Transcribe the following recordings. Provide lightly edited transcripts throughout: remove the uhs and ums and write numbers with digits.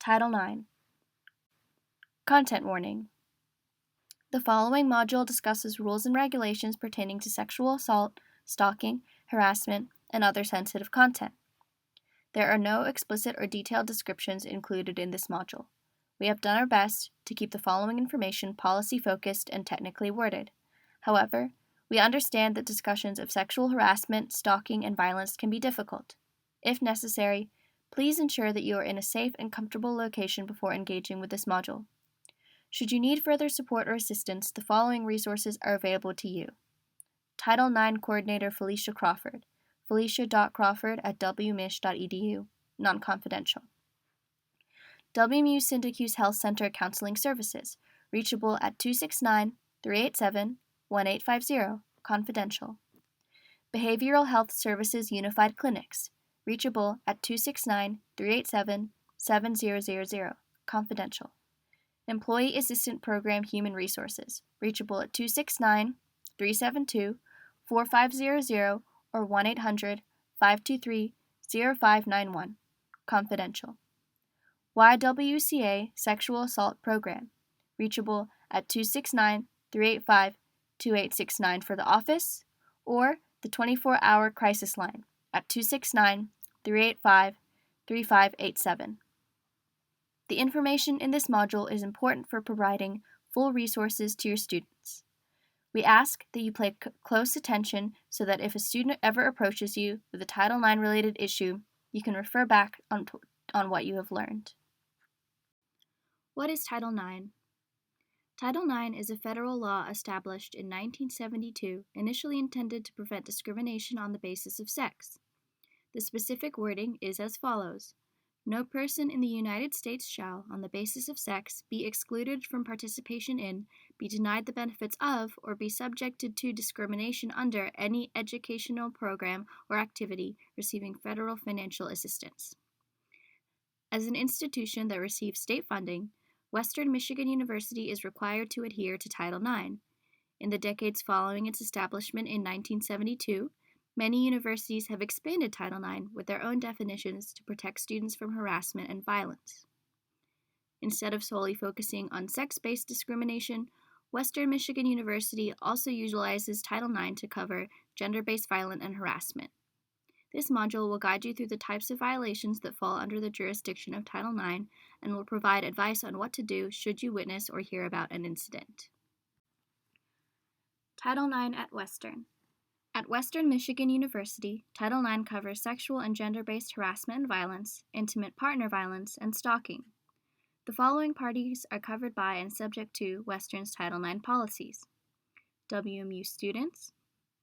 Title IX. Content warning. The following module discusses rules and regulations pertaining to sexual assault, stalking, harassment, and other sensitive content. There are no explicit or detailed descriptions included in this module. We have done our best to keep the following information policy-focused and technically worded. However, we understand that discussions of sexual harassment, stalking, and violence can be difficult. If necessary, please ensure that you are in a safe and comfortable location before engaging with this module. Should you need further support or assistance, the following resources are available to you. Title IX Coordinator Felicia Crawford, felicia.crawford@wmich.edu, non-confidential. WMU Syracuse Health Center Counseling Services, reachable at 269-387-1850, confidential. Behavioral Health Services Unified Clinics, reachable at 269-387-7000, confidential. Employee Assistant Program Human Resources, reachable at 269-372-4500 or 1-800-523-0591, confidential. YWCA Sexual Assault Program, reachable at 269-385-2869 for the office, or the 24-hour crisis line at 269-385-3587. The information in this module is important for providing full resources to your students. We ask that you pay close attention so that if a student ever approaches you with a Title IX related issue, you can refer back on what you have learned. What is Title IX? Title IX is a federal law established in 1972, initially intended to prevent discrimination on the basis of sex. The specific wording is as follows. No person in the United States shall, on the basis of sex, be excluded from participation in, be denied the benefits of, or be subjected to discrimination under any educational program or activity receiving federal financial assistance. As an institution that receives state funding, Western Michigan University is required to adhere to Title IX. In the decades following its establishment in 1972, many universities have expanded Title IX with their own definitions to protect students from harassment and violence. Instead of solely focusing on sex-based discrimination, Western Michigan University also utilizes Title IX to cover gender-based violence and harassment. This module will guide you through the types of violations that fall under the jurisdiction of Title IX and will provide advice on what to do should you witness or hear about an incident. Title IX at Western. At Western Michigan University, Title IX covers sexual and gender-based harassment and violence, intimate partner violence, and stalking. The following parties are covered by and subject to Western's Title IX policies: WMU students,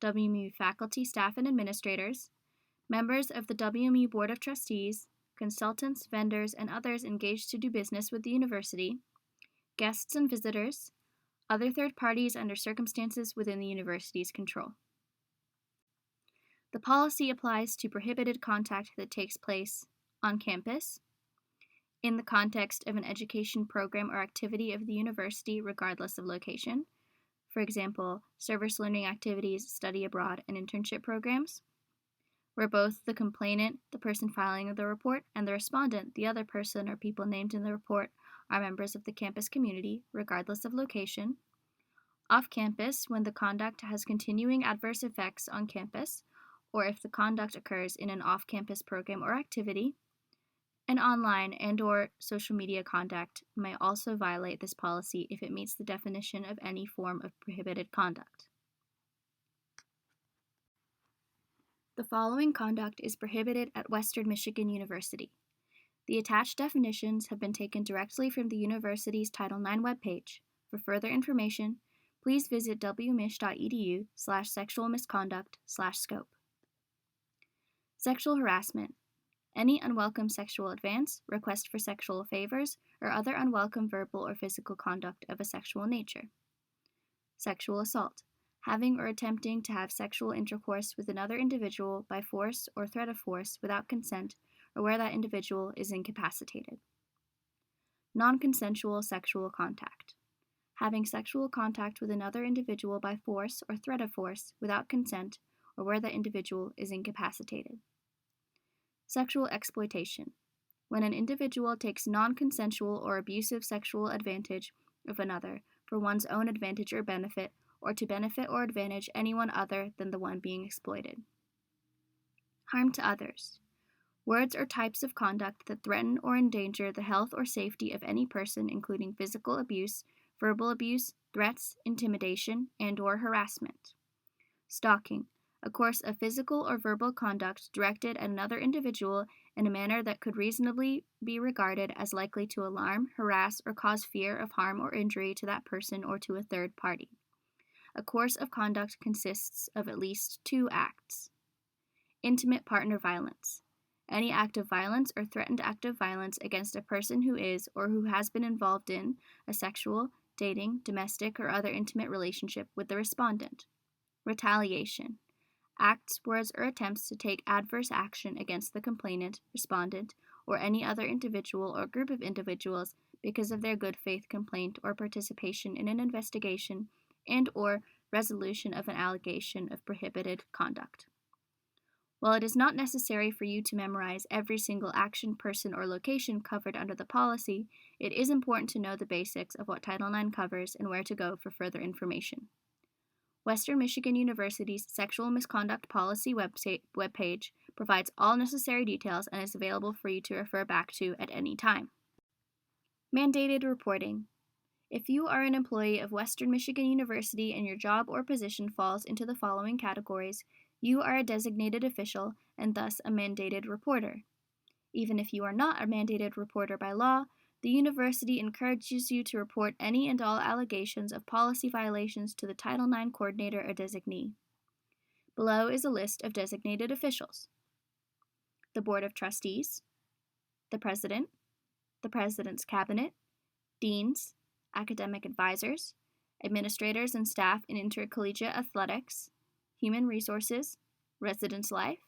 WMU faculty, staff, and administrators, members of the WMU Board of Trustees, consultants, vendors, and others engaged to do business with the university, guests and visitors, other third parties under circumstances within the university's control. The policy applies to prohibited contact that takes place on campus, in the context of an education program or activity of the university regardless of location, for example, service learning activities, study abroad, and internship programs, where both the complainant, the person filing the report, and the respondent, the other person or people named in the report, are members of the campus community, regardless of location, off campus when the conduct has continuing adverse effects on campus, or if the conduct occurs in an off-campus program or activity, and online and/or social media conduct may also violate this policy if it meets the definition of any form of prohibited conduct. The following conduct is prohibited at Western Michigan University. The attached definitions have been taken directly from the university's Title IX webpage. For further information, please visit wmich.edu/sexualmisconduct/scope. Sexual harassment. Any unwelcome sexual advance, request for sexual favors, or other unwelcome verbal or physical conduct of a sexual nature. Sexual assault. Having or attempting to have sexual intercourse with another individual by force or threat of force without consent or where that individual is incapacitated. Non-consensual sexual contact. Having sexual contact with another individual by force or threat of force without consent or where that individual is incapacitated. Sexual exploitation. when an individual takes non-consensual or abusive sexual advantage of another for one's own advantage or benefit, or to benefit or advantage anyone other than the one being exploited. Harm to others. Words or types of conduct that threaten or endanger the health or safety of any person, including physical abuse, verbal abuse, threats, intimidation, and/or harassment. Stalking. A course of physical or verbal conduct directed at another individual in a manner that could reasonably be regarded as likely to alarm, harass, or cause fear of harm or injury to that person or to a third party. A course of conduct consists of at least 2 acts. Intimate partner violence. Any act of violence or threatened act of violence against a person who is or who has been involved in a sexual, dating, domestic, or other intimate relationship with the respondent. Retaliation. Acts, words, or attempts to take adverse action against the complainant, respondent, or any other individual or group of individuals because of their good faith complaint or participation in an investigation and/or resolution of an allegation of prohibited conduct. While it is not necessary for you to memorize every single action, person, or location covered under the policy, it is important to know the basics of what Title IX covers and where to go for further information. Western Michigan University's Sexual Misconduct Policy webpage provides all necessary details and is available for you to refer back to at any time. Mandated reporting. If you are an employee of Western Michigan University and your job or position falls into the following categories, you are a designated official and thus a mandated reporter. Even if you are not a mandated reporter by law, the university encourages you to report any and all allegations of policy violations to the Title IX coordinator or designee. Below is a list of designated officials: the Board of Trustees, the President's Cabinet, deans, academic advisors, administrators and staff in intercollegiate athletics, human resources, residence life,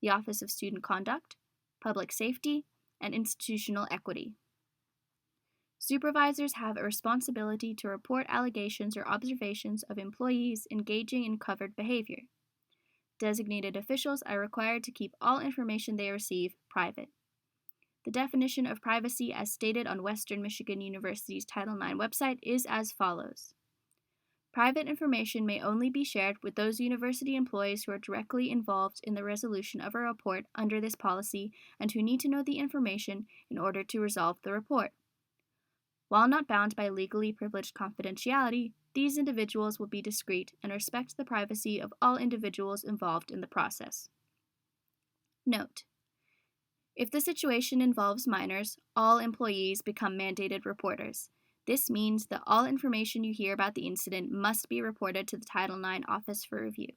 the Office of Student Conduct, public safety, and institutional equity. Supervisors have a responsibility to report allegations or observations of employees engaging in covered behavior. Designated officials are required to keep all information they receive private. The definition of privacy as stated on Western Michigan University's Title IX website is as follows. Private information may only be shared with those university employees who are directly involved in the resolution of a report under this policy and who need to know the information in order to resolve the report. While not bound by legally privileged confidentiality, these individuals will be discreet and respect the privacy of all individuals involved in the process. Note: if the situation involves minors, all employees become mandated reporters. This means that all information you hear about the incident must be reported to the Title IX Office for review.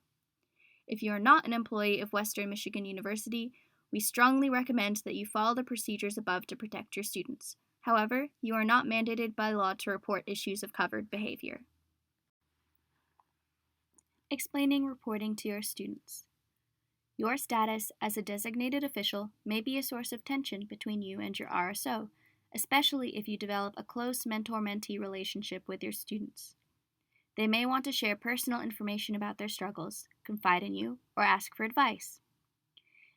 If you are not an employee of Western Michigan University, we strongly recommend that you follow the procedures above to protect your students. However, you are not mandated by law to report issues of covered behavior. Explaining reporting to your students. Your status as a designated official may be a source of tension between you and your RSO, especially if you develop a close mentor-mentee relationship with your students. They may want to share personal information about their struggles, confide in you, or ask for advice.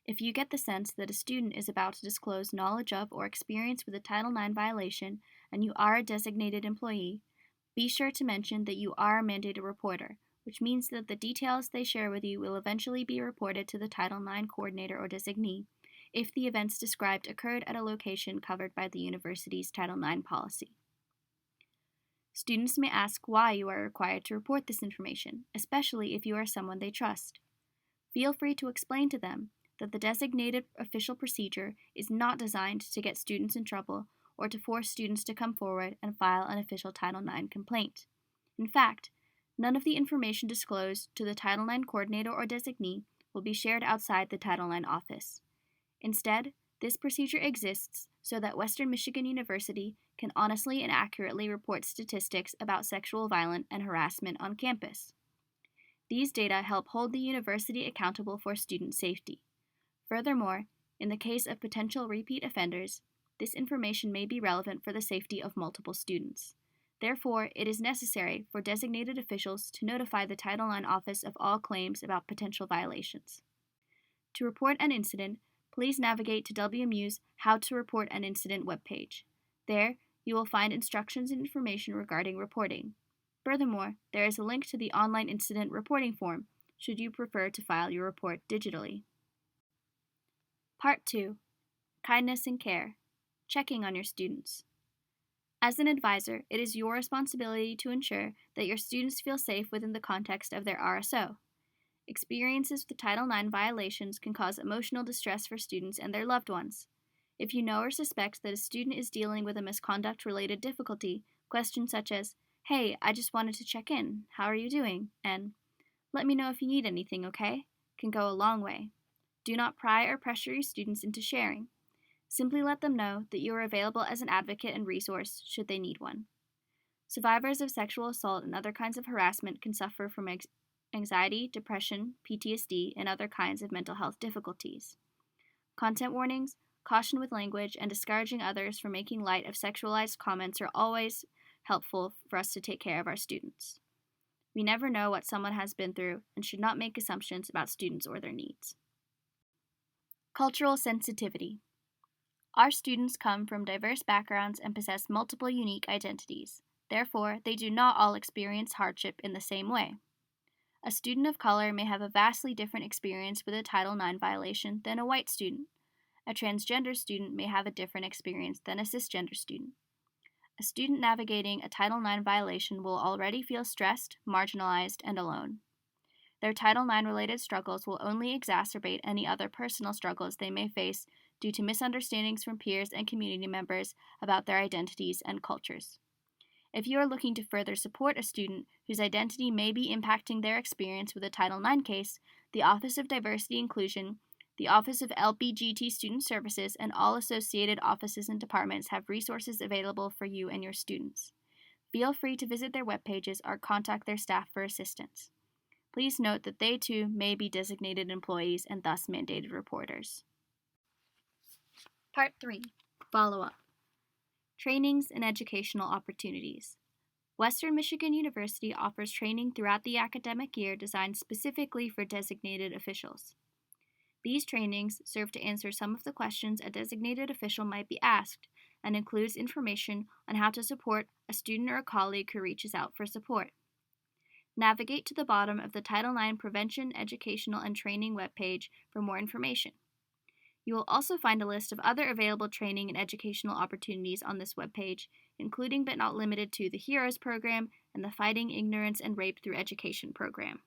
If you get the sense that a student is about to disclose knowledge of or experience with a Title IX violation and you are a designated employee, be sure to mention that you are a mandated reporter, which means that the details they share with you will eventually be reported to the Title IX coordinator or designee if the events described occurred at a location covered by the university's Title IX policy. Students may ask why you are required to report this information, especially if you are someone they trust. Feel free to explain to them that the designated official procedure is not designed to get students in trouble or to force students to come forward and file an official Title IX complaint. In fact, none of the information disclosed to the Title IX coordinator or designee will be shared outside the Title IX office. Instead, this procedure exists so that Western Michigan University can honestly and accurately report statistics about sexual violence and harassment on campus. These data help hold the university accountable for student safety. Furthermore, in the case of potential repeat offenders, this information may be relevant for the safety of multiple students. Therefore, it is necessary for designated officials to notify the Title IX office of all claims about potential violations. To report an incident, please navigate to WMU's How to Report an Incident webpage. There, you will find instructions and information regarding reporting. Furthermore, there is a link to the online incident reporting form, should you prefer to file your report digitally. Part 2. Kindness and Care. Checking on your students. As an advisor, it is your responsibility to ensure that your students feel safe within the context of their RSO. Experiences with Title IX violations can cause emotional distress for students and their loved ones. If you know or suspect that a student is dealing with a misconduct-related difficulty, questions such as, "Hey, I just wanted to check in. How are you doing?" and "Let me know if you need anything, okay?" can go a long way. Do not pry or pressure your students into sharing. Simply let them know that you are available as an advocate and resource should they need one. Survivors of sexual assault and other kinds of harassment can suffer from anxiety, depression, PTSD, and other kinds of mental health difficulties. Content warnings, caution with language, and discouraging others from making light of sexualized comments are always helpful for us to take care of our students. We never know what someone has been through and should not make assumptions about students or their needs. Cultural sensitivity. Our students come from diverse backgrounds and possess multiple unique identities. Therefore, they do not all experience hardship in the same way. A student of color may have a vastly different experience with a Title IX violation than a white student. A transgender student may have a different experience than a cisgender student. A student navigating a Title IX violation will already feel stressed, marginalized, and alone. Their Title IX-related struggles will only exacerbate any other personal struggles they may face due to misunderstandings from peers and community members about their identities and cultures. If you are looking to further support a student whose identity may be impacting their experience with a Title IX case, the Office of Diversity Inclusion, the Office of LBGT Student Services, and all associated offices and departments have resources available for you and your students. Feel free to visit their webpages or contact their staff for assistance. Please note that they too may be designated employees and thus mandated reporters. Part 3. Follow-up. Trainings and educational opportunities. Western Michigan University offers training throughout the academic year designed specifically for designated officials. These trainings serve to answer some of the questions a designated official might be asked and includes information on how to support a student or a colleague who reaches out for support. Navigate to the bottom of the Title IX Prevention, Educational, and Training webpage for more information. You will also find a list of other available training and educational opportunities on this webpage, including but not limited to the HEROES program and the Fighting Ignorance and Rape Through Education program.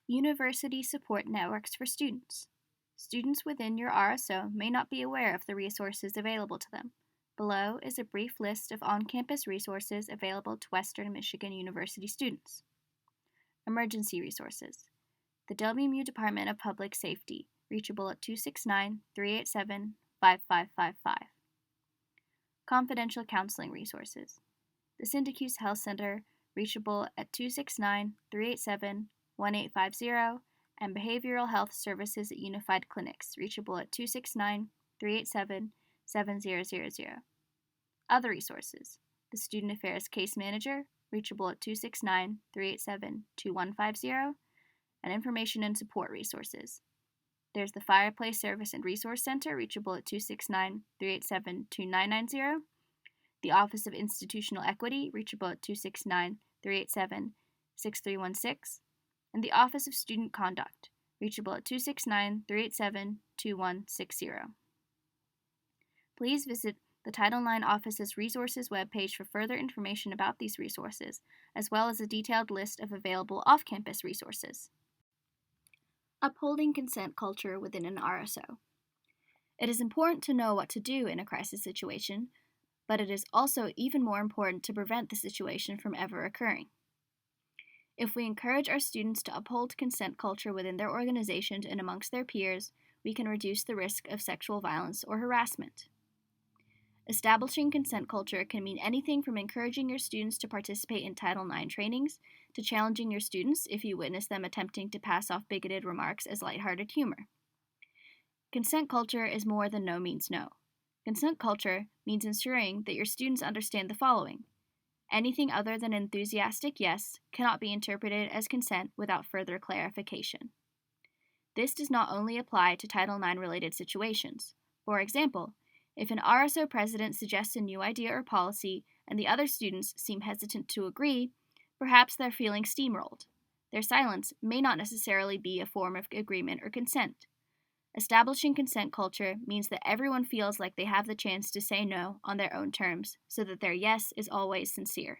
University Support Networks for Students. Students within your RSO may not be aware of the resources available to them. Below is a brief list of on-campus resources available to Western Michigan University students. Emergency resources. The WMU Department of Public Safety, reachable at 269-387-5555. Confidential counseling resources. The Syracuse Health Center, reachable at 269-387-1850, and Behavioral Health Services at Unified Clinics, reachable at 269-387-7000. Other resources. The Student Affairs Case Manager, reachable at 269-387-2150, and information and support resources. There's the Fireplace Service and Resource Center, reachable at 269-387-2990, the Office of Institutional Equity, reachable at 269-387-6316, and the Office of Student Conduct, reachable at 269-387-2160. Please visit the Title IX Office's Resources webpage for further information about these resources, as well as a detailed list of available off-campus resources. Upholding consent culture within an RSO. It is important to know what to do in a crisis situation, but it is also even more important to prevent the situation from ever occurring. If we encourage our students to uphold consent culture within their organizations and amongst their peers, we can reduce the risk of sexual violence or harassment. Establishing consent culture can mean anything from encouraging your students to participate in Title IX trainings to challenging your students if you witness them attempting to pass off bigoted remarks as lighthearted humor. Consent culture is more than no means no. Consent culture means ensuring that your students understand the following. Anything other than enthusiastic yes cannot be interpreted as consent without further clarification. This does not only apply to Title IX related situations. For example, if an RSO president suggests a new idea or policy and the other students seem hesitant to agree, perhaps they're feeling steamrolled. Their silence may not necessarily be a form of agreement or consent. Establishing consent culture means that everyone feels like they have the chance to say no on their own terms, so that their yes is always sincere.